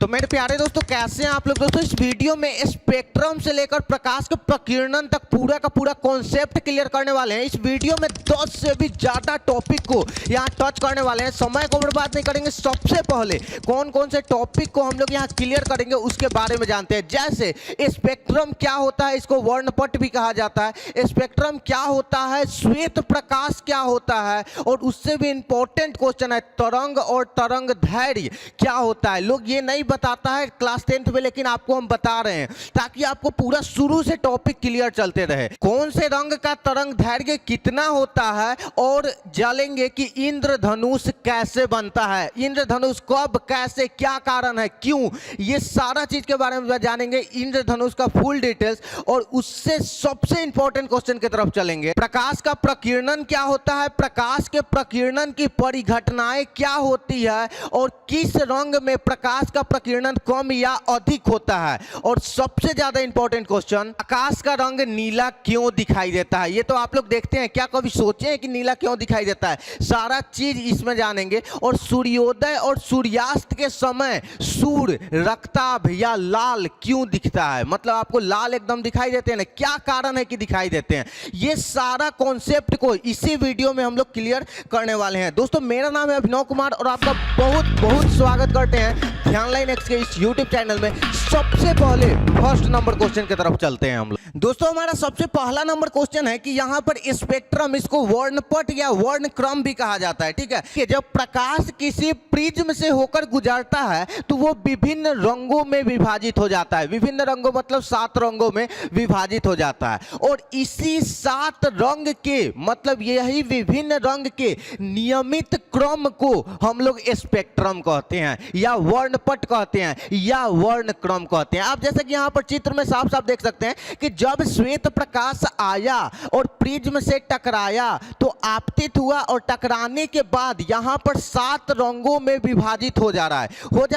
तो मेरे प्यारे दोस्तों, कैसे हैं आप लोग। दोस्तों इस वीडियो में स्पेक्ट्रम से लेकर प्रकाश के प्रकीर्णन तक पूरा का पूरा कॉन्सेप्ट क्लियर करने वाले हैं। इस वीडियो में 10 से भी ज्यादा टॉपिक को यहाँ टच करने वाले हैं। समय को बर्बाद नहीं करेंगे। सबसे पहले कौन कौन से टॉपिक को हम लोग यहाँ क्लियर करेंगे उसके बारे में जानते हैं। जैसे स्पेक्ट्रम क्या होता है, इसको वर्णपट भी कहा जाता है। स्पेक्ट्रम क्या होता है, श्वेत प्रकाश क्या होता है, और उससे भी इंपॉर्टेंट क्वेश्चन है तरंग और तरंग दैर्घ्य क्या होता है। लोग ये नहीं बताता है क्लास 10th में, लेकिन आपको हम बता रहे हैं ताकि आपको पूरा शुरू से टॉपिक क्लियर चलते रहे। कौन से रंग का तरंग दैर्घ्य कितना होता है, और जानेंगे कि इंद्रधनुष कैसे बनता है, इंद्रधनुष कब, कैसे, क्या कारण है, क्यों, ये सारा चीज के बारे में जानेंगे। इंद्रधनुष का फुल डिटेल्स, और उससे सबसे इंपॉर्टेंट क्वेश्चन की तरफ चलेंगे। प्रकाश का प्रकीर्णन क्या होता है, प्रकाश के प्रकीर्णन की परिघटनाएं क्या होती है, और किस रंग में प्रकाश का प्रकीर्णन कम या अधिक होता है। और सबसे ज्यादा इंपॉर्टेंट क्वेश्चन, आकाश का रंग नीला क्यों दिखाई देता है। ये तो आप लोग देखते हैं, क्या कभी सोचे हैं कि नीला क्यों दिखाई देता है। सारा चीज इसमें जानेंगे। और सूर्योदय और सूर्यास्त के समय सूर्य रक्ताभ या लाल क्यों दिखता है, मतलब आपको लाल एकदम दिखाई देते हैं ना, क्या कारण है कि दिखाई देते हैं। ये सारा कॉन्सेप्ट को इसी वीडियो में हम लोग क्लियर करने वाले हैं। दोस्तों मेरा नाम है अभिनव कुमार और आपका बहुत बहुत स्वागत करते हैं ध्यानलाइन एक्स के इस यूट्यूब चैनल में। सबसे पहले फर्स्ट नंबर क्वेश्चन की तरफ चलते हैं हम लोग। दोस्तों हमारा सबसे पहला नंबर क्वेश्चन है कि यहाँ पर स्पेक्ट्रम, इसको वर्णपट या वर्णक्रम भी कहा जाता है। ठीक है, कि जब प्रकाश किसी प्रिज्म से होकर गुजरता है तो वो विभिन्न रंगों में विभाजित हो जाता है। विभिन्न रंगों मतलब 7 रंगों में विभाजित हो जाता है। और इसी 7 रंग के मतलब यही विभिन्न रंग के नियमित क्रम को हम लोग स्पेक्ट्रम कहते हैं, या वर्णपट कहते हैं, या वर्णक्रम कहते हैं। आप जैसे कि यहाँ पर चित्र में साफ साफ देख सकते हैं कि जब श्वेत प्रकाश आया और प्रिज्म से टकराया तो आपतित हुआ, और टकराने के बाद यहाँ पर 7 रंगों में विभाजित हो जा रहा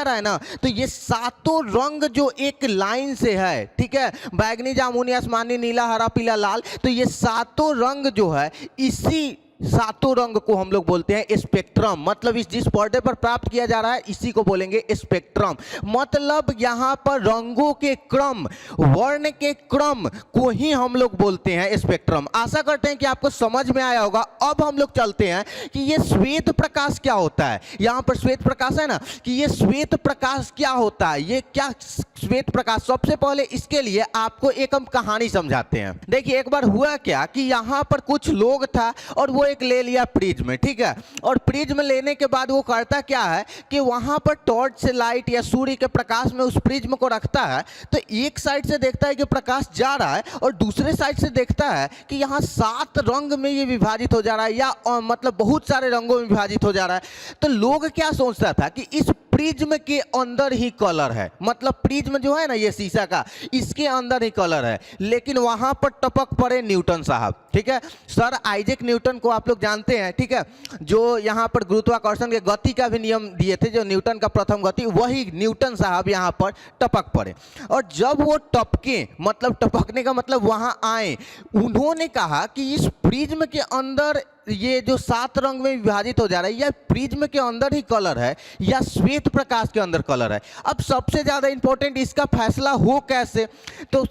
है ना। तो ये 7 रंग जो एक लाइन से है, ठीक है, बैगनी, जामुनी, आसमानी, नीला, हरा, पीला, लाल, तो ये 7 रंग जो है, इसी 7 रंग को हम लोग बोलते हैं स्पेक्ट्रम। मतलब इस जिस पर्दे पर प्राप्त किया जा रहा है इसी को बोलेंगे स्पेक्ट्रम। मतलब यहां पर रंगों के क्रम, वर्ण के क्रम को ही हम लोग बोलते हैं स्पेक्ट्रम। आशा करते हैं कि आपको समझ में आया होगा। अब हम लोग चलते हैं कि ये श्वेत प्रकाश क्या होता है। यहां पर श्वेत प्रकाश है ना, कि ये श्वेत प्रकाश क्या होता है, ये क्या श्वेत प्रकाश। सबसे पहले इसके लिए आपको एक हम कहानी समझाते हैं। देखिए एक बार हुआ क्या कि यहां पर कुछ लोग था और वो एक ले लिया प्रिज्म, ठीक है, और प्रिज्म लेने के बाद वो करता क्या है कि वहां पर टॉर्च से लाइट या सूर्य के प्रकाश में उस प्रिज्म को रखता है। तो एक साइड से देखता है कि प्रकाश जा रहा है, और दूसरे साइड से देखता है कि यहाँ 7 रंग में ये विभाजित हो जा रहा है, या मतलब बहुत सारे रंगों में विभाजित हो जा रहा है। तो लोग क्या सोचता था कि इस प्रिज्म के अंदर ही कलर है, मतलब प्रिज्म जो है ना ये शीशा का, इसके अंदर ही कलर है। लेकिन वहां पर टपक पड़े न्यूटन साहब, ठीक है, सर आइजैक न्यूटन को आप लोग जानते हैं, ठीक है, जो यहां पर गुरुत्वाकर्षण के गति का भी नियम दिए थे, जो न्यूटन का प्रथम गति, वही न्यूटन साहब यहां पर टपक पड़े। और जब वो टपके, मतलब टपकने का मतलब वहां आए, उन्होंने कहा कि इस प्रिज्म के अंदर ये जो 7 रंग में विभाजित हो जा रहा है, या प्रिज्म के अंदर ही कलर है, या श्वेत प्रकाश के अंदर कलर है। अब सबसे ज्यादा इंपॉर्टेंट, इसका फैसला हो कैसे। तो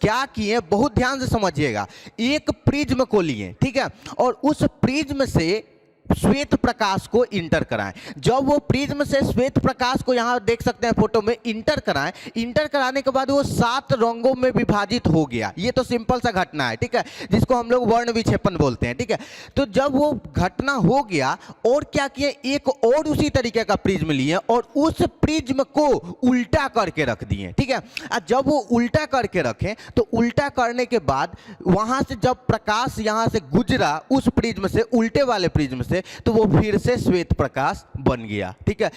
क्या किए, बहुत ध्यान से समझिएगा। एक प्रिज्म को लिए, ठीक है, और उस प्रिज्म से श्वेत प्रकाश को इंटर कराएं। जब वो प्रिज्म से श्वेत प्रकाश को यहां देख सकते हैं फोटो में, इंटर कराएं, इंटर कराने के बाद वो 7 रंगों में विभाजित हो गया। ये तो सिंपल सा घटना है, ठीक है, जिसको हम लोग वर्ण विक्षेपण बोलते हैं, ठीक है। तो जब वो घटना हो गया, और क्या किए, एक और उसी तरीके का प्रिज्म लिए और उस प्रिज्म को उल्टा करके रख दिए, ठीक है। जब वो उल्टा करके रखे तो उल्टा करने के बाद वहां से जब प्रकाश यहां से गुजरा उस प्रिज्म से, उल्टे वाले प्रिज्म से, तो वो फिर से श्वेत प्रकाश बन गया, ठीक है।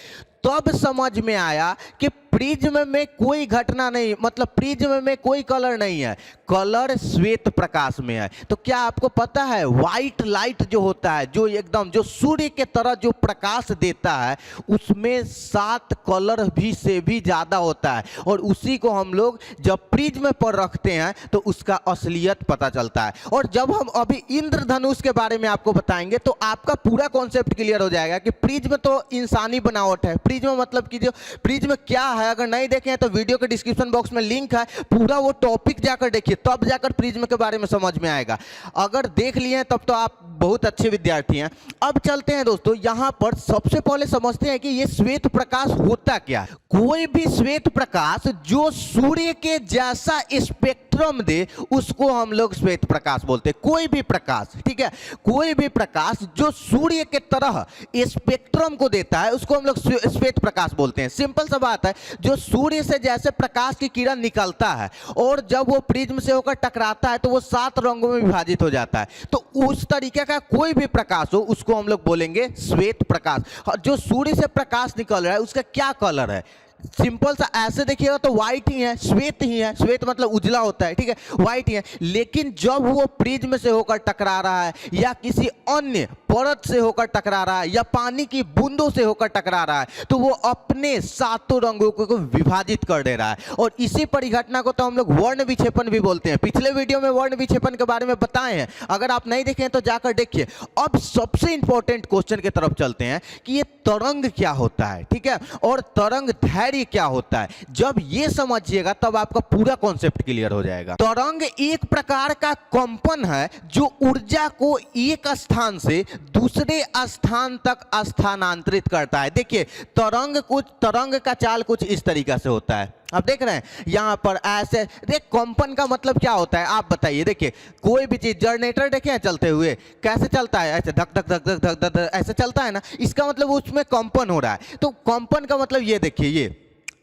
तब समझ में आया कि प्रिज्म में कोई घटना नहीं, मतलब प्रिज्म में कोई कलर नहीं है, कलर श्वेत प्रकाश में है। तो क्या आपको पता है, व्हाइट लाइट जो होता है, जो एकदम जो सूर्य के तरह जो प्रकाश देता है, उसमें 7 कलर भी से भी ज्यादा होता है। और उसी को हम लोग जब प्रिज्म पर रखते हैं तो उसका असलियत पता चलता है। और जब हम अभी इंद्रधनुष के बारे में आपको बताएंगे तो आपका पूरा कॉन्सेप्ट क्लियर हो जाएगा कि प्रिज्म तो इंसानी बनावट है, प्रिज्म मतलब कि जो प्रिज्म क्या है, अगर नहीं देखे हैं तो वीडियो के डिस्क्रिप्शन बॉक्स में लिंक है, पूरा वो टॉपिक जाकर देखिए, तब जाकर प्रिज्म के बारे में समझ में आएगा। अगर देख लिए हैं तब तो आप बहुत अच्छे विद्यार्थी हैं। अब चलते हैं दोस्तों, यहाँ पर सबसे पहले समझते हैं कि ये श्वेत प्रकाश होता क्या है। कोई भी श्वेत प्रकाश जो सूर्य के जैसा स्पेक्ट्रम दे उसको हम लोग श्वेत प्रकाश बोलते हैं। कोई भी प्रकाश, ठीक है, कोई भी प्रकाश जो सूर्य के तरह स्पेक्ट्रम को देता है उसको हम लोग श्वेत प्रकाश बोलते हैं। सिंपल सा बात है, जो सूर्य से जैसे प्रकाश की किरण निकलता है और जब वो प्रिज्म से होकर टकराता है तो वो 7 रंगों में विभाजित हो जाता है, तो उस तरीके का कोई भी प्रकाश हो उसको हम लोग बोलेंगे श्वेत प्रकाश। जो सूर्य से प्रकाश निकल रहा है उसका क्या कलर है, सिंपल सा ऐसे देखिएगा तो व्हाइट ही है, श्वेत ही है। श्वेत मतलब उजला होता है, ठीक है, व्हाइट ही है। लेकिन जब वो प्रिज्म से होकर टकरा रहा है या किसी अन्य परत से होकर टकरा रहा है या पानी की बूंदों से होकर टकरा रहा है तो वो अपने 7 रंगों को विभाजित कर दे रहा है। और इसी परिघटना को तो हम लोग वर्ण विक्षेपण भी बोलते हैं। पिछले वीडियो में वर्ण विक्षेपण के बारे में बताए हैं, अगर आप नहीं देखें तो जाकर देखिए। अब सबसे इंपॉर्टेंट क्वेश्चन की तरफ चलते हैं कि ये तरंग क्या होता है, ठीक है, और तरंग धैर्य क्या होता है। जब ये समझिएगा तब आपका पूरा कॉन्सेप्ट क्लियर हो जाएगा। तरंग एक प्रकार का कंपन है जो ऊर्जा को एक स्थान से दूसरे स्थान तक स्थानांतरित करता है। देखिए तरंग का चाल कुछ इस तरीके से होता है, आप देख रहे हैं यहां पर ऐसे। देख कंपन का मतलब क्या होता है आप बताइए। देखिए कोई भी चीज, जनरेटर देखे हैं चलते हुए कैसे चलता है, ऐसे धक धक धक धक धक धक धक ऐसे चलता है ना, इसका मतलब उसमें कंपन हो रहा है। तो कंपन का मतलब ये देखिए,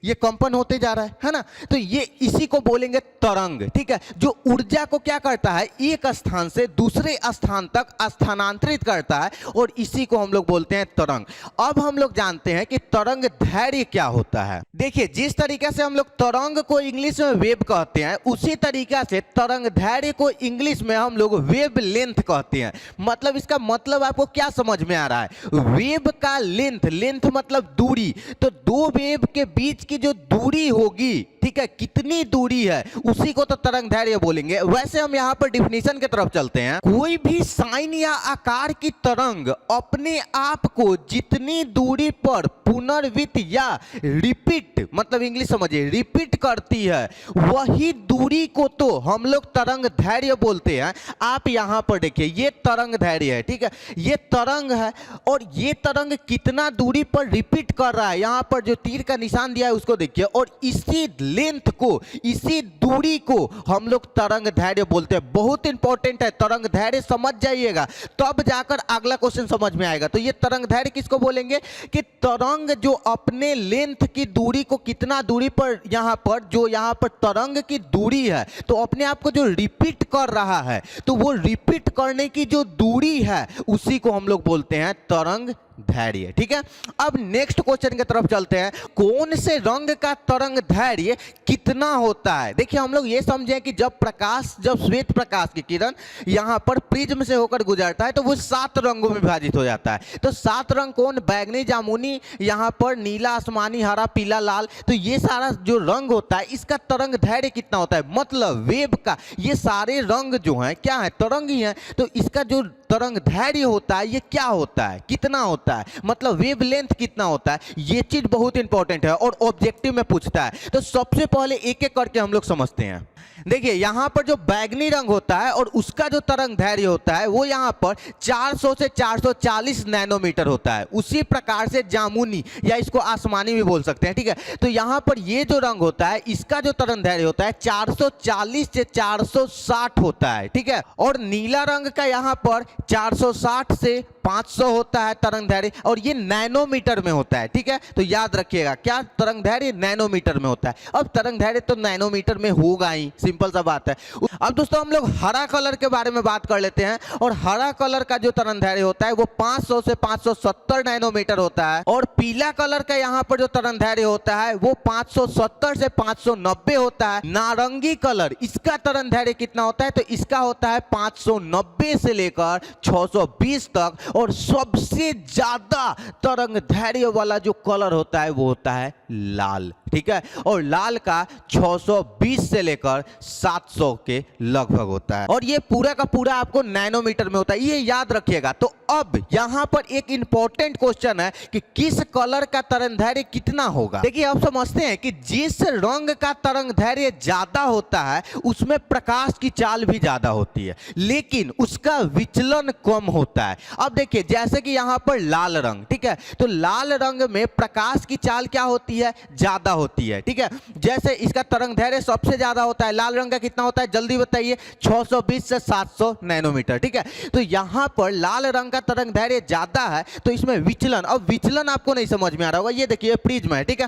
ये कंपन होते जा रहा है ना, तो ये इसी को बोलेंगे तरंग, ठीक है, जो ऊर्जा को क्या करता है एक स्थान से दूसरे स्थान तक स्थानांतरित करता है और इसी को हम लोग बोलते हैं तरंग। अब हम लोग जानते हैं कि तरंग धैर्य क्या होता है। देखिए जिस तरीके से हम लोग तरंग को इंग्लिश में वेव कहते हैं उसी तरीके से तरंग धैर्य को इंग्लिश में हम लोग वेव लेंथ कहते हैं। मतलब इसका मतलब आपको क्या समझ में आ रहा है, वेव का लेंथ, लेंथ मतलब दूरी, तो दो वेव के बीच की जो दूरी होगी, ठीक है, कितनी दूरी है उसी को तो तरंग धैर्य बोलेंगे। वैसे हम यहां पर डिफिनीशन की तरफ चलते हैं। कोई भी साइन या आकार की तरंग अपने आप को जितनी दूरी पर पुनर्वित या रिपीट, मतलब इंग्लिश समझिए, रिपीट करती है वही दूरी को तो हम लोग तरंग धैर्य बोलते हैं। आप यहां पर देखिए ये तरंग धैर्य है, ठीक है, ये तरंग है और ये तरंग कितना दूरी पर रिपीट कर रहा है, यहां पर जो तीर का निशान दिया है उसको देखिए, और इसी लेंथ को, इसी दूरी को हम लोग तरंग धैर्य बोलते हैं। बहुत इंपॉर्टेंट है, तरंग धैर्य समझ जाइएगा तब जाकर अगला क्वेश्चन समझ में आएगा। तो ये तरंग धैर्य किसको बोलेंगे कि तरंग जो अपने लेंथ की दूरी को, कितना दूरी पर, यहां पर जो यहां पर तरंग की दूरी है तो अपने आप को जो रिपीट कर रहा है तो वो रिपीट करने की जो दूरी है उसी को हम लोग बोलते हैं तरंग धैर्य, ठीक है। अब नेक्स्ट क्वेश्चन की तरफ चलते हैं, कौन से रंग का तरंग धैर्य कितना होता है। देखिए हम लोग ये समझें कि जब श्वेत प्रकाश की किरण यहां पर प्रिज्म से होकर गुजरता है तो वो 7 रंगों में विभाजित हो जाता है। तो 7 रंग कौन, बैगनी, जामुनी, यहां पर नीला, आसमानी, हरा, पीला, लाल, तो ये सारा जो रंग होता है इसका तरंग धैर्य कितना होता है, मतलब वेव का, ये सारे रंग जो हैं क्या है, तरंग ही है, तो इसका जो तरंग धैर्य होता है ये क्या होता है, कितना होता है, मतलब वेवलेंथ कितना होता है। ये चीज बहुत इंपॉर्टेंट है और ऑब्जेक्टिव में पूछता है। तो सबसे पहले एक एक करके हम लोग समझते हैं। देखिए यहां पर जो बैगनी रंग होता है और उसका जो तरंग धैर्य होता है वो यहां पर 400 से 440 नैनोमीटर होता है। उसी प्रकार से जामुनी या इसको आसमानी भी बोल सकते हैं, ठीक है, तो यहां पर ये जो रंग होता है इसका जो तरंग धैर्य होता है 440 से 460 होता है, ठीक है, और नीला रंग का यहां पर 460 से 500 होता है तरंग धैर्य, और ये नैनोमीटर में होता है, ठीक है, तो याद रखिएगा क्या तरंग धैर्य नैनोमीटर में होता है। अब तरंग धैर्य तो नैनोमीटर में होगा ही, सिंपल सा बात है। अब दोस्तों हम लोग हरा कलर के बारे में बात कर लेते हैं, और हरा कलर का जो तरंग धैर्य होता है वो 500 से 570 नैनोमीटर होता है, और पीला कलर का यहाँ पर जो तरंग धैर्य होता है वो 570 से 590 होता है। नारंगी कलर, इसका तरंग धैर्य कितना होता है, तो इसका होता है 590 से लेकर 620 तक, और सबसे ज्यादा तरंग धैर्य वाला जो कलर होता है वो होता है लाल, ठीक है, और लाल का 620 से लेकर 700 के लगभग होता है, और ये पूरा का पूरा आपको नैनोमीटर में होता है, ये याद रखिएगा। तो अब यहाँ पर एक इंपॉर्टेंट क्वेश्चन है कि किस कलर का तरंगदैर्घ्य कितना होगा। देखिए अब समझते हैं कि जिस रंग का तरंगदैर्घ्य ज्यादा होता है उसमें प्रकाश की चाल भी ज्यादा होती है, लेकिन उसका विचलन कम होता है। अब देखिए जैसे कि यहाँ पर लाल रंग, ठीक है, तो लाल रंग में प्रकाश की चाल क्या होती है, ज्यादा होती है, ठीक है। जैसे इसका तरंगदैर्घ्य सबसे ज्यादा होता है, लाल रंग का कितना होता है जल्दी बताइए, 620 से 700 नैनोमीटर, ठीक है। तो यहाँ पर लाल रंग का तरंगदैर्घ्य ज्यादा है तो इसमें विचलन, अब विचलन आपको नहीं समझ में आ रहा होगा, ये देखिए प्रिज्म है, ठीक है।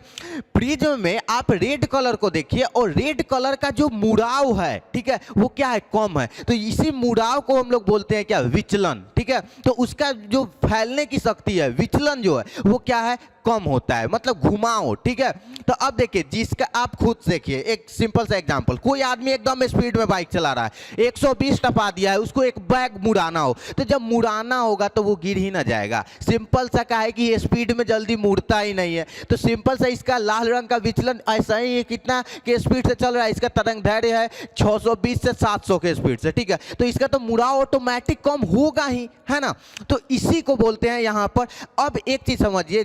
प्रिज्म में आप रेड कलर को देखिए और रेड कलर का जो मुड़ाव है, ठीक है, वो क्या है, कम है। तो इसी मुड़ाव को हम लोग बोलते हैं क्या, विचलन, ठीक है। तो उसका जो फैलने की शक्ति है, विचलन जो है वो क्या है, कम होता है, मतलब घुमाओ, ठीक है। तो अब देखिए जिसका आप खुद देखिए एक सिंपल सा एग्जांपल, कोई आदमी एकदम स्पीड में बाइक चला रहा है, 120 टपा दिया है, उसको एक बैग मुड़ाना हो तो जब मुड़ाना होगा तो वो गिर ही ना जाएगा। सिंपल सा का है कि ये स्पीड में जल्दी मुड़ता ही नहीं है। तो सिंपल सा इसका लाल रंग का विचलन ऐसा ही है, कितना के स्पीड से चल रहा है, इसका तरंगदैर्घ्य है 620 से 700 के स्पीड से, ठीक है। तो इसका तो मुड़ाव ऑटोमेटिक कम होगा ही, है ना। तो इसी को बोलते हैं यहाँ पर। अब एक चीज समझिए,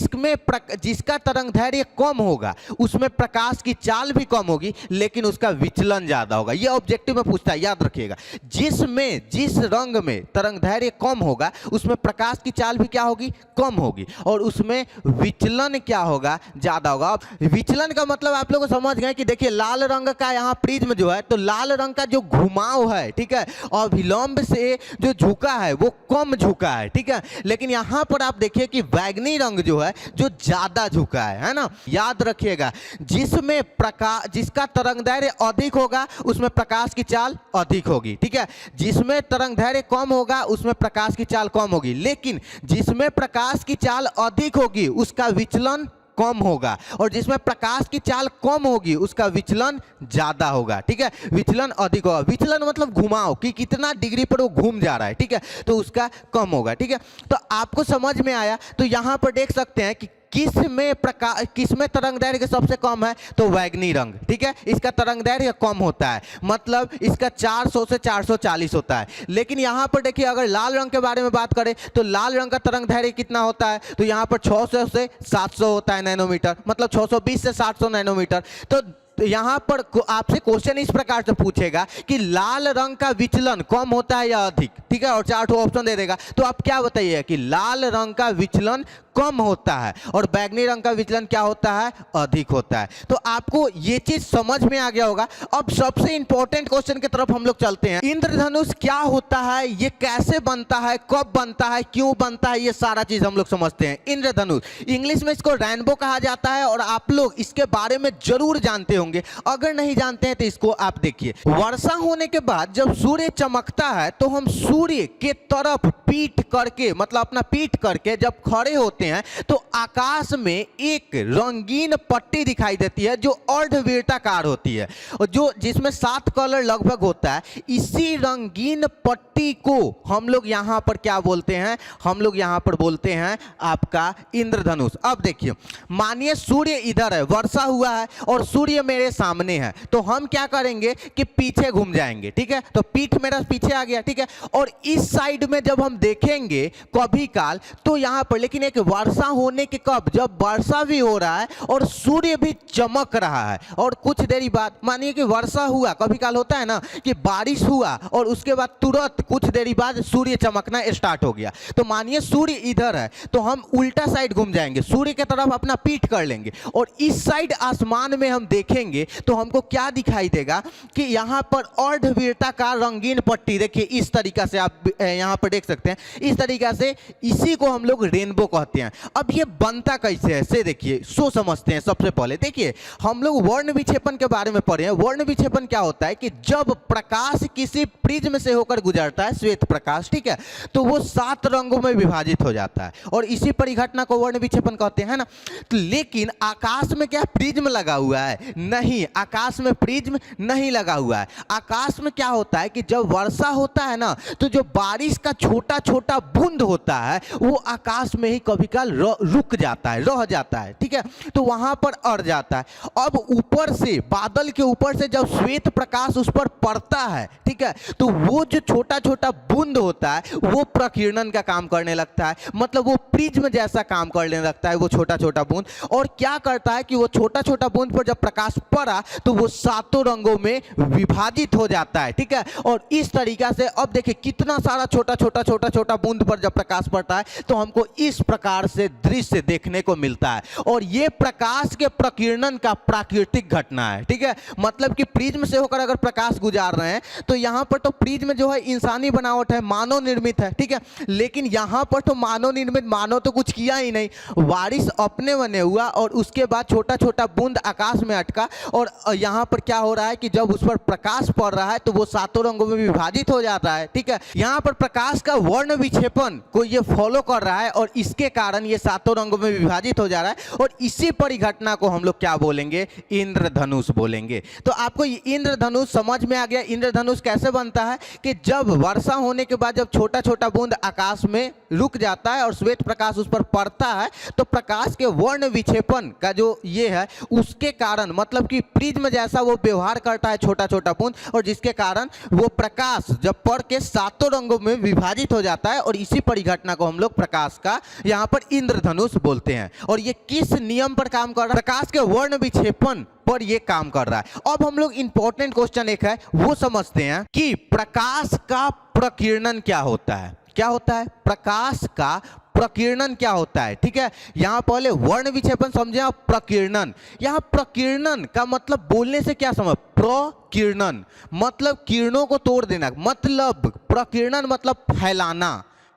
जिसका तरंगदैर्घ्य कम होगा उसमें प्रकाश की चाल भी कम होगी लेकिन उसका विचलन ज्यादा होगा। यह ऑब्जेक्टिव में पूछता है, याद रखिएगा। जिस रंग में तरंगदैर्घ्य कम होगा उसमें प्रकाश की चाल भी क्या होगी, कम होगी, और उसमें विचलन क्या होगा, ज्यादा होगा। अब विचलन का मतलब आप लोग समझ गए कि देखिए लाल रंग का यहाँ प्रिज्म जो है, तो लाल रंग का जो घुमाव है, ठीक है, और विलंब से जो झुका है वो कम झुका है, ठीक है। लेकिन यहाँ पर आप देखिए कि बैंगनी रंग जो है जो ज्यादा झुका है ना। याद रखिएगा जिसका तरंगदैर्घ्य अधिक होगा उसमें प्रकाश की चाल अधिक होगी, ठीक है। जिसमें तरंगदैर्घ्य कम होगा उसमें प्रकाश की चाल कम होगी, लेकिन जिसमें प्रकाश की चाल अधिक होगी उसका विचलन कम होगा, और जिसमें प्रकाश की चाल कम होगी उसका विचलन ज्यादा होगा, ठीक है। विचलन अधिक होगा, विचलन मतलब घुमाव कि कितना डिग्री पर वो घूम जा रहा है, ठीक है, तो उसका कम होगा, ठीक है। तो आपको समझ में आया। तो यहां पर देख सकते हैं कि किसमें तरंगदैर्घ्य सबसे कम है, तो बैंगनी रंग, ठीक है, इसका तरंगदैर्घ्य कम होता है, मतलब इसका 400 से 440 होता है। लेकिन यहां पर देखिए अगर लाल रंग के बारे में बात करें तो लाल रंग का तरंगदैर्घ्य कितना होता है, तो यहां पर 600 से 700 होता है नैनोमीटर, मतलब 620 से 700 नैनोमीटर। तो यहां पर आपसे क्वेश्चन इस प्रकार से पूछेगा कि लाल रंग का विचलन कम होता है या अधिक, ठीक है, और 4 ऑप्शन दे देगा। तो आप क्या बताइए कि लाल रंग का विचलन कम होता है और बैंगनी रंग का विचलन क्या होता है, अधिक होता है। तो आपको ये चीज समझ में आ गया होगा। अब सबसे इंपॉर्टेंट क्वेश्चन की तरफ हम लोग चलते हैं। इंद्रधनुष क्या होता है, ये कैसे बनता है, कब बनता है, क्यों बनता है, ये सारा चीज हम लोग समझते हैं। इंद्रधनुष, इंग्लिश में इसको रेनबो कहा जाता है और आप लोग इसके बारे में जरूर जानते होंगे। अगर नहीं जानते हैं तो इसको आप देखिए। वर्षा होने के बाद जब सूर्य चमकता है तो हम सूर्य के तरफ पीठ करके, मतलब अपना पीठ करके जब खड़े होते हैं तो आकाश में एक रंगीन पट्टी दिखाई देती है जो अर्धवृत्ताकार होती है और जिसमें 7 कलर लगभग होता है। इसी रंगीन पट्टी को हम लोग यहां पर क्या बोलते हैं, हम लोग यहां पर बोलते हैं आपका इंद्रधनुष। अब देखिए मानिए सूर्य इधर है, वर्षा हुआ है और सूर्य मेरे सामने है, तो हम क्या करेंगे कि पीछे घूम जाएंगे, ठीक है। तो पीठ मेरा पीछे आ गया, ठीक है, और इस साइड में जब हम देखेंगे कभी काल तो यहां पर, लेकिन एक वर्षा होने के कब, जब वर्षा भी हो रहा है और सूर्य भी चमक रहा है, और कुछ देरी बाद मानिए कि वर्षा हुआ, कभी काल होता है ना कि बारिश हुआ और उसके बाद तुरंत कुछ देरी बाद सूर्य चमकना स्टार्ट हो गया। तो मानिए सूर्य इधर है तो हम उल्टा साइड घूम जाएंगे, सूर्य की तरफ अपना पीठ कर लेंगे और इस साइड आसमान में हम देखेंगे तो हमको क्या दिखाई देगा कि यहां पर अर्धवृत्ताकार रंगीन पट्टी, देखिए इस तरीका से आप यहां पर देख सकते हैं, इस तरीका से, इसी को हम लोग रेनबो कहते हैं। अब ये बनता कैसे है से देखिए, सो समझते हैं। सबसे पहले देखिए हम लोग वर्ण विक्षेपण के बारे में पढ़े हैं। वर्ण विक्षेपण क्या होता है कि जब प्रकाश किसी प्रिज्म से होकर गुजरता है, श्वेत प्रकाश, ठीक है, तो वो 7 रंगों में विभाजित हो जाता है और इसी परिघटना को वर्ण विक्षेपण कहते हैं ना। तो लेकिन आकाश में क्या प्रिज्म लगा हुआ है? नहीं, आकाश में प्रिज्म नहीं लगा हुआ है। आकाश में क्या होता है कि जब वर्षा होता है ना तो जो बारिश का छोटा छोटा बूंद होता है वो आकाश में ही कभी पार्टिकल रुक जाता है, रह जाता है, ठीक है, तो वहां पर अड़ जाता है। अब ऊपर से, बादल के ऊपर से जब श्वेत प्रकाश उस पर पड़ता है, ठीक है, तो वो जो छोटा छोटा बूंद होता है वो प्रकीर्णन का काम करने लगता है, मतलब वो प्रिज्म जैसा काम करने लगता है वो छोटा छोटा बूंद। और क्या करता है कि वो छोटा छोटा बूंद पर जब प्रकाश पड़ा तो वो सातों रंगों में विभाजित हो जाता है, ठीक है। और इस तरीका से अब देखिए कितना सारा छोटा छोटा बूंद पर जब प्रकाश पड़ता है तो हमको इस प्रकार से दृश्य देखने को मिलता है। और ये प्रकाश के प्रकीर्णन का प्राकृतिक घटना है, ठीक है, मतलब कि प्रिज्म से होकर अगर प्रकाश गुजार रहे हैं तो यहाँ पर तो प्रिज्म जो है इंसानी बनावट है, मानव निर्मित है, ठीक है, लेकिन यहाँ पर तो मानव निर्मित, मानव तो कुछ किया ही नहीं, बारिश अपने बने हुआ और उसके बाद छोटा छोटा बूंद आकाश में अटका और यहाँ पर क्या हो रहा है कि जब उस पर प्रकाश पड़ रहा है तो वो सातों रंगों में विभाजित हो जाता है, ठीक है। यहाँ पर प्रकाश का वर्ण विक्षेपण को ये फॉलो कर रहा है और इसके कारण ये सातों रंगों में विभाजित हो जा रहा है और इसी परिघटना को हम लोग क्या बोलेंगे, इंद्रधनुष बोलेंगे। तो आपको ये इंद्रधनुष समझ में आ गया। इंद्रधनुष कैसे बनता है कि जब वर्षा होने के बाद जब छोटा छोटा बूंद आकाश में रुक जाता है और श्वेत प्रकाश उस पर पड़ता है तो प्रकाश के वर्ण विक्षेपण का जो ये है उसके कारण, मतलब कि प्रिज्म जैसा वो व्यवहार करता है छोटा छोटा बूंद, और जिसके कारण वो प्रकाश जब पड़ के सातों रंगों में विभाजित हो जाता है और इसी परिघटना को हम लोग प्रकाश का यहाँ पर इंद्रधनुष बोलते हैं। और ये किस नियम पर काम कर रहा है, प्रकाश के वर्ण विक्षेपण पर ये काम कर रहा है। अब हम लोग इंपॉर्टेंट क्वेश्चन एक है वो समझते हैं कि प्रकाश का प्रकीर्णन क्या होता है। क्या होता है प्रकाश का प्रकीर्णन, क्या होता है, ठीक है। यहां पहले वर्ण विक्षेपण समझे, आप प्रकीर्णन। यहां प्रकीर्णन का मतलब बोलने से क्या समझ, प्रकीर्णन मतलब किरणों को तोड़ देना, मतलब प्रकीर्णन मतलब फैलाना,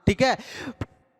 ठीक है।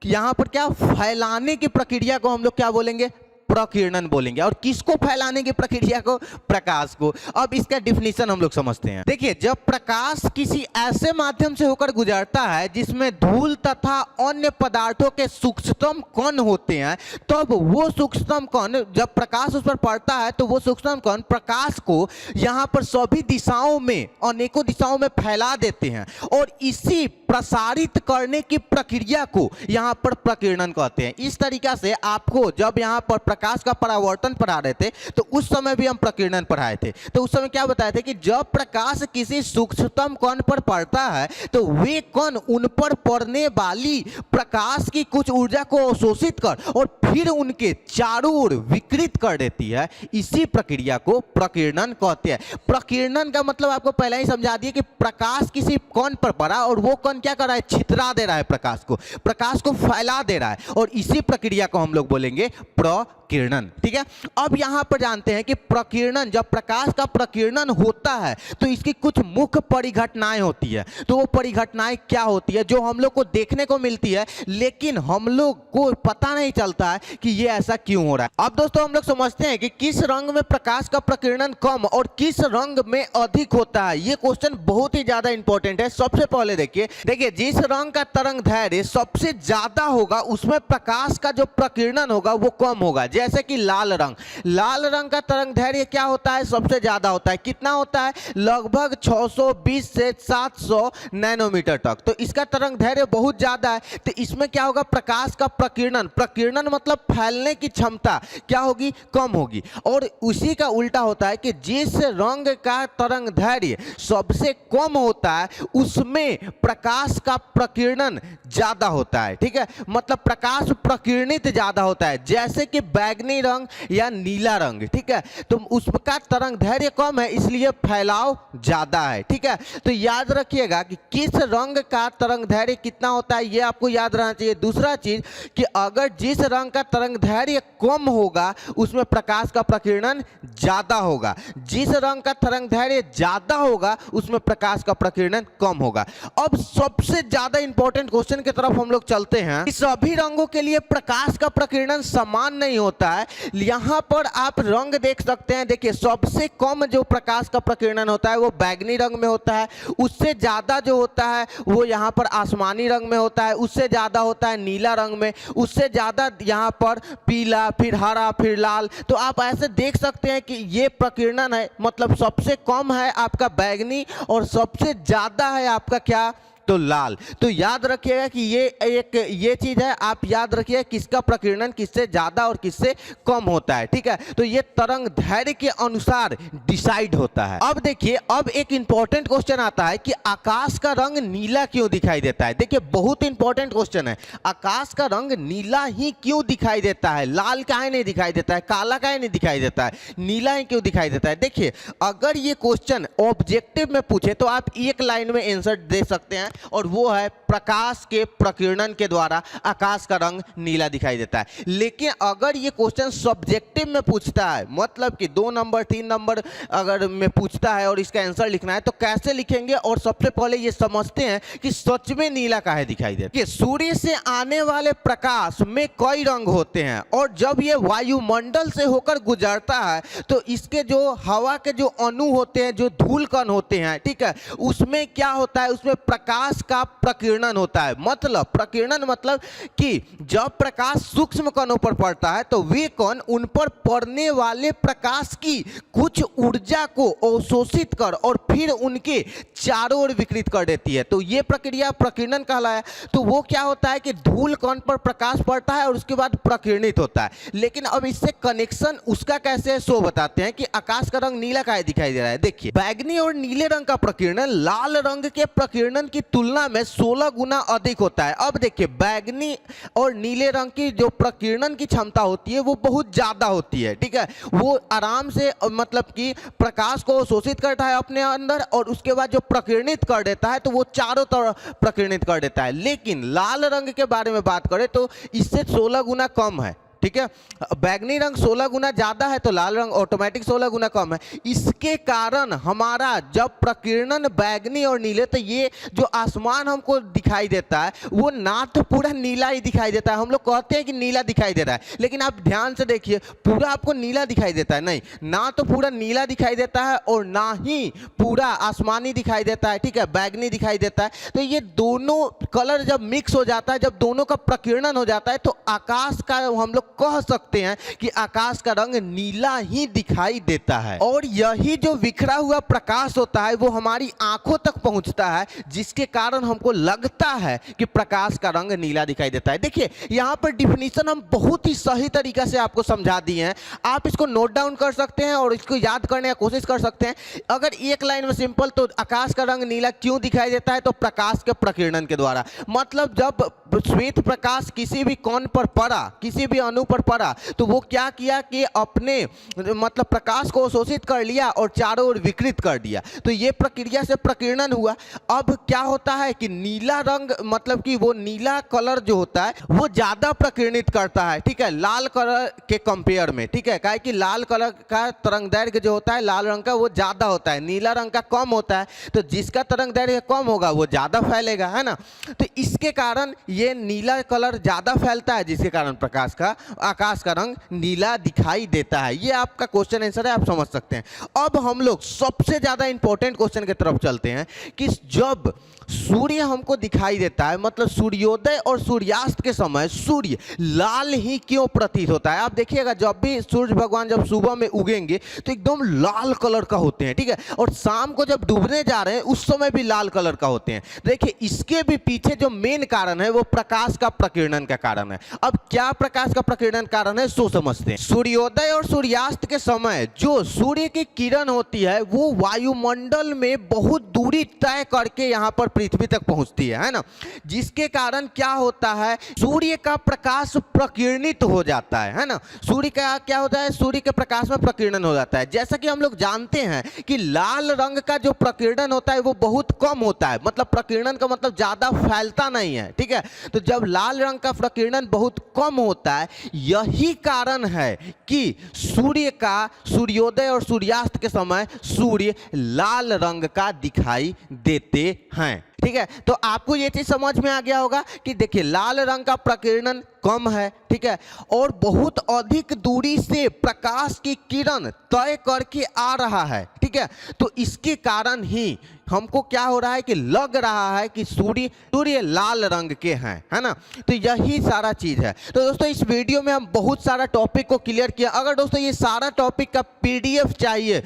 यहां पर क्या, फैलाने की प्रक्रिया को हम लोग क्या बोलेंगे, प्रकीर्णन बोलेंगे। और किसको फैलाने की प्रक्रिया को, प्रकाश को। अब इसका डिफिनीशन हम लोग समझते हैं। देखिए जब प्रकाश किसी ऐसे माध्यम से होकर गुजरता है जिसमें धूल तथा अन्य पदार्थों के सूक्ष्मतम कण होते हैं, तब वो सूक्ष्मतम कण जब प्रकाश उस पर पड़ता है तो वो सूक्ष्मतम कण प्रकाश को यहाँ पर सभी दिशाओं में, अनेकों दिशाओं में फैला देते हैं और इसी प्रसारित करने की प्रक्रिया को यहाँ पर प्रकीर्णन कहते हैं। इस तरीका से आपको जब यहाँ पर प्रकाश का परावर्तन पढ़ा रहे थे तो उस समय भी हम प्रकीर्णन पढ़ाए थे। तो उस समय क्या बताए थे कि जब प्रकाश किसी सूक्ष्मतम कण पर पड़ता है तो वे कण उन पर पड़ने वाली प्रकाश की कुछ ऊर्जा को अवशोषित कर और फिर उनके चारों ओर विकृत कर देती है। इसी प्रक्रिया को प्रकीर्णन कहते हैं। प्रकीर्णन का मतलब आपको पहले ही समझा दिया कि प्रकाश किसी कण पर पड़ा और वो कण क्या कर रहा है, छितरा दे रहा है, प्रकाश को फैला दे रहा है, और इसी प्रक्रिया को हम लोग बोलेंगे प्रकीर्णन, ठीक है। अब यहां पर जानते हैं कि प्रकीर्णन, जब प्रकाश का प्रकीर्णन होता है तो इसकी कुछ मुख्य परिघटनाएं होती है। तो वो परिघटनाएं क्या होती है जो हम लोग को देखने को मिलती है लेकिन हम लोग को पता नहीं चलता है कि ये ऐसा क्यों हो रहा है। अब दोस्तों हम लोग समझते हैं कि किस रंग में प्रकाश का प्रकीर्णन कम और किस रंग में अधिक होता है। ये क्वेश्चन बहुत ही ज्यादा इंपॉर्टेंट है। सबसे पहले देखिए जिस रंग का तरंग दैर्घ्य सबसे ज्यादा होगा उसमें प्रकाश का जो प्रकीर्णन होगा वो कम होगा। जैसे कि लाल रंग का तरंग दैर्घ्य क्या होता है, सबसे ज्यादा होता है। कितना होता है, लगभग 620 से 700 नैनोमीटर तक। तो इसका तरंग दैर्घ्य बहुत ज्यादा है। तो इसमें क्या होगा, प्रकाश का प्रकीर्णन मतलब फैलने की क्षमता क्या होगी, कम होगी। और उसी का उल्टा होता है कि जिस रंग का तरंग दैर्घ्य सबसे कम होता है उसमें प्रकाश का प्रकीर्णन ज्यादा होता है, ठीक है, मतलब प्रकाश प्रकीर्णित ज्यादा होता है। जैसे कि बैगनी रंग या नीला रंग, ठीक है, तो उसका तरंग दैर्घ्य कम है इसलिए फैलाव ज्यादा है, ठीक है। तो याद रखिएगा कि किस रंग का तरंग दैर्घ्य कितना होता है ये आपको याद रहना चाहिए। दूसरा चीज कि अगर जिस रंग का तरंग दैर्घ्य कम होगा उसमें प्रकाश का प्रकीर्णन ज्यादा होगा, जिस रंग का तरंग दैर्घ्य ज्यादा होगा उसमें प्रकाश का प्रकीर्णन कम होगा। अब सबसे ज्यादा इंपॉर्टेंट क्वेश्चन की तरफ हम लोग चलते हैं। सभी रंगों के लिए प्रकाश का प्रकीर्णन समान नहीं होता है। यहां पर आप रंग देख सकते हैं। देखिए सबसे कम जो प्रकाश का प्रकीर्णन होता है वो बैगनी रंग में होता है, उससे ज्यादा जो होता है वो यहाँ पर आसमानी रंग में होता है, उससे ज्यादा होता है नीला रंग में, उससे ज्यादा यहाँ पर पीला, फिर हरा, फिर लाल। तो आप ऐसे देख सकते हैं कि ये प्रकीर्णन है, मतलब सबसे कम है आपका बैगनी और सबसे ज्यादा है आपका क्या, तो लाल। तो याद रखिएगा कि ये चीज है, आप याद रखिए किसका प्रकीर्णन किससे ज्यादा और किससे कम होता है, ठीक है। तो ये तरंग दैर्घ्य के अनुसार डिसाइड होता है। अब देखिए, अब एक इंपॉर्टेंट क्वेश्चन आता है कि आकाश का रंग नीला क्यों दिखाई देता है। देखिए बहुत इंपॉर्टेंट क्वेश्चन है, आकाश का रंग नीला ही क्यों दिखाई देता है, लाल काहे नहीं दिखाई देता है, काला काहे नहीं दिखाई देता है, नीला ही क्यों दिखाई देता है। देखिए अगर ये क्वेश्चन ऑब्जेक्टिव में पूछे तो आप एक लाइन में आंसर दे सकते हैं, और वो है प्रकाश के प्रकीर्णन के द्वारा आकाश का रंग नीला दिखाई देता है। लेकिन अगर ये क्वेश्चन सब्जेक्टिव में पूछता है, मतलब कि 2 नंबर 3 नंबर अगर में पूछता है और इसका आंसर लिखना है, तो कैसे लिखेंगे। और सबसे पहले ये समझते हैं कि सच में नीला काहे दिखाई देता है। सूर्य से आने वाले प्रकाश में कई रंग होते हैं, और जब ये वायुमंडल से होकर गुजरता है तो इसके जो हवा के जो अणु होते हैं, जो धूल कण होते हैं, ठीक है, उसमें क्या होता है, उसमें प्रकाश का प्रकीर्णन होता है। मतलब प्रकीर्णन मतलब कि जब प्रकाश सूक्ष्म कणों पर पड़ता है तो वे कण उन पर पड़ने वाले प्रकाश की कुछ ऊर्जा को अवशोषित कर और फिर उनके चारों ओर विकृत कर देती है। तो ये प्रक्रिया प्रकीर्णन कहलाया। तो वो क्या होता है कि धूल कण पर प्रकाश पड़ता है और उसके बाद प्रकीर्णित होता है। लेकिन अब इससे कनेक्शन उसका कैसे है सो बताते हैं कि आकाश का रंग नीला काहे दिखाई दे रहा है। देखिए बैगनी और नीले रंग का प्रकीर्णन लाल रंग के प्रकीर्णन की तुलना में 16 गुना अधिक होता है। अब देखिए बैगनी और नीले रंग की जो प्रकीर्णन की क्षमता होती है वो बहुत ज्यादा होती है, ठीक है। वो आराम से मतलब कि प्रकाश को शोषित करता है अपने अंदर, और उसके बाद जो प्रकीर्णित कर देता है तो वो चारों तरफ प्रकीर्णित कर देता है। लेकिन लाल रंग के बारे में बात करें तो इससे 16 गुना कम है, ठीक है। बैगनी रंग 16 गुना ज्यादा है तो लाल रंग ऑटोमेटिक 16 गुना कम है। इसके कारण हमारा जब प्रकीर्णन बैगनी और नीले, तो ये जो आसमान हमको दिखाई देता है वो ना तो पूरा नीला ही दिखाई देता है। हम लोग कहते हैं कि नीला दिखाई दे रहा है, लेकिन आप ध्यान से देखिए पूरा आपको नीला दिखाई देता है, नहीं, ना तो पूरा नीला दिखाई देता है और ना ही पूरा आसमानी दिखाई देता है, ठीक है, बैगनी दिखाई देता है। तो ये दोनों कलर जब मिक्स हो जाता है, जब दोनों का प्रकीर्णन हो जाता है, तो आकाश का हम लोग कह सकते हैं कि आकाश का रंग नीला ही दिखाई देता है। और यही जो बिखरा हुआ प्रकाश होता है वो हमारी आंखों तक पहुंचता है, जिसके कारण हमको लगता है कि प्रकाश का रंग नीला दिखाई देता है। देखिए यहां पर डिफिनीशन हम बहुत ही सही तरीका से आपको समझा दिए हैं, आप इसको नोट डाउन कर सकते हैं और इसको याद करने की कोशिश कर सकते हैं। अगर एक लाइन में सिंपल, तो आकाश का रंग नीला क्यों दिखाई देता है, तो प्रकाश के प्रकीर्णन के द्वारा। मतलब जब श्वेत प्रकाश किसी भी कण पर पड़ा, किसी भी अणु पर पड़ा, तो वो क्या किया कि अपने मतलब प्रकाश को शोषित कर लिया और चारों ओर विकृत कर दिया। तो ये प्रक्रिया से प्रकीर्णन हुआ। अब क्या होता है कि नीला रंग, मतलब कि वो नीला कलर जो होता है वो ज्यादा प्रकीर्णित करता है, ठीक है, लाल कलर के कंपेयर में, ठीक है। काहे कि लाल कलर का तरंगदैर्घ्य जो होता है लाल रंग का वो ज्यादा होता है, नीला रंग का कम होता है। तो जिसका तरंगदैर्घ्य कम होगा वो ज्यादा फैलेगा, है ना। तो इसके कारण ये नीला कलर ज्यादा फैलता है, जिसके कारण आकाश का रंग नीला दिखाई देता है। ये आपका क्वेश्चन आंसर है, आप समझ सकते हैं। अब हम लोग सबसे ज्यादा इंपॉर्टेंट क्वेश्चन की तरफ चलते हैं कि जब सूर्य हमको दिखाई देता है, मतलब सूर्योदय और सूर्यास्त के समय सूर्य लाल ही क्यों प्रतीत होता है। आप देखिएगा जब भी सूर्य भगवान जब सुबह में उगेंगे तो एकदम लाल कलर का होते हैं, ठीक है, और शाम को जब डूबने जा रहे हैं उस समय भी लाल कलर का होते हैं। देखिए इसके भी पीछे जो मेन कारण है वो प्रकाश का प्रकीर्णन का कारण है। अब क्या प्रकाश का प्रकीर्णन कारण है सो समझते हैं। सूर्योदय और सूर्यास्त के समय जो सूर्य की किरण होती है वो वायुमंडल में बहुत दूरी तय करके यहाँ पर पृथ्वी तक पहुंचती है ना, जिसके कारण क्या होता है, सूर्य का प्रकाश प्रकीर्णित हो जाता है ना। सूर्य का क्या होता है, सूर्य के प्रकाश में प्रकीर्णन हो जाता है। जैसा कि हम लोग जानते हैं कि लाल रंग का जो प्रकीर्णन होता है वो बहुत कम होता है, मतलब प्रकीर्णन का मतलब ज्यादा फैलता नहीं है, ठीक है। तो जब लाल रंग का प्रकीर्णन बहुत कम होता है, यही कारण है कि सूर्य का सूर्योदय और सूर्यास्त के समय सूर्य लाल रंग का दिखाई देते हैं, ठीक है। तो आपको ये चीज समझ में आ गया होगा कि देखिए लाल रंग का प्रकीर्णन कम है, ठीक है, और बहुत अधिक दूरी से प्रकाश की किरण तय करके आ रहा है, ठीक है। तो इसके कारण ही हमको क्या हो रहा है कि लग रहा है कि सूर्य लाल रंग के हैं, है ना। तो यही सारा चीज है। तो दोस्तों इस वीडियो में हम बहुत सारा टॉपिक को क्लियर किया। अगर दोस्तों ये सारा टॉपिक का पीडीएफ चाहिए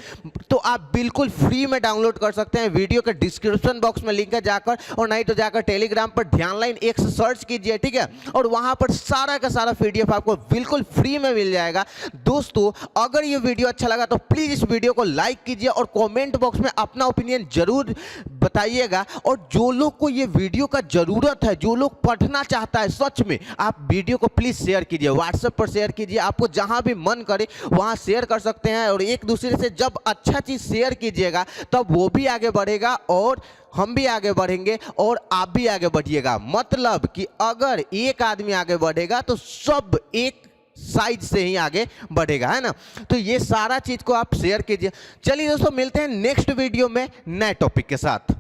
तो आप बिल्कुल फ्री में डाउनलोड कर सकते हैं, वीडियो के डिस्क्रिप्शन बॉक्स में लिंक है जाकर, और नहीं तो जाकर टेलीग्राम पर ध्यान लाइन एक से सर्च कीजिए, ठीक है, और वहां पर सारा का सारा पीडीएफ आपको बिल्कुल फ्री में मिल जाएगा। दोस्तों अगर ये वीडियो अच्छा लगा तो प्लीज इस वीडियो को लाइक कीजिए और कमेंट बॉक्स में अपना ओपिनियन जरूर बताइएगा। और जो लोग को ये वीडियो का जरूरत है, जो लोग पढ़ना चाहता है सच में, आप वीडियो को प्लीज शेयर कीजिए, व्हाट्सएप पर शेयर कीजिए, आपको जहां भी मन करे वहां शेयर कर सकते हैं। और एक दूसरे से जब अच्छा चीज शेयर कीजिएगा तब वो भी आगे बढ़ेगा और हम भी आगे बढ़ेंगे और आप भी आगे बढ़िएगा। मतलब कि अगर एक आदमी आगे बढ़ेगा तो सब एक साइड से ही आगे बढ़ेगा, है ना। तो ये सारा चीज को आप शेयर कीजिए। चलिए दोस्तों मिलते हैं नेक्स्ट वीडियो में नए टॉपिक के साथ।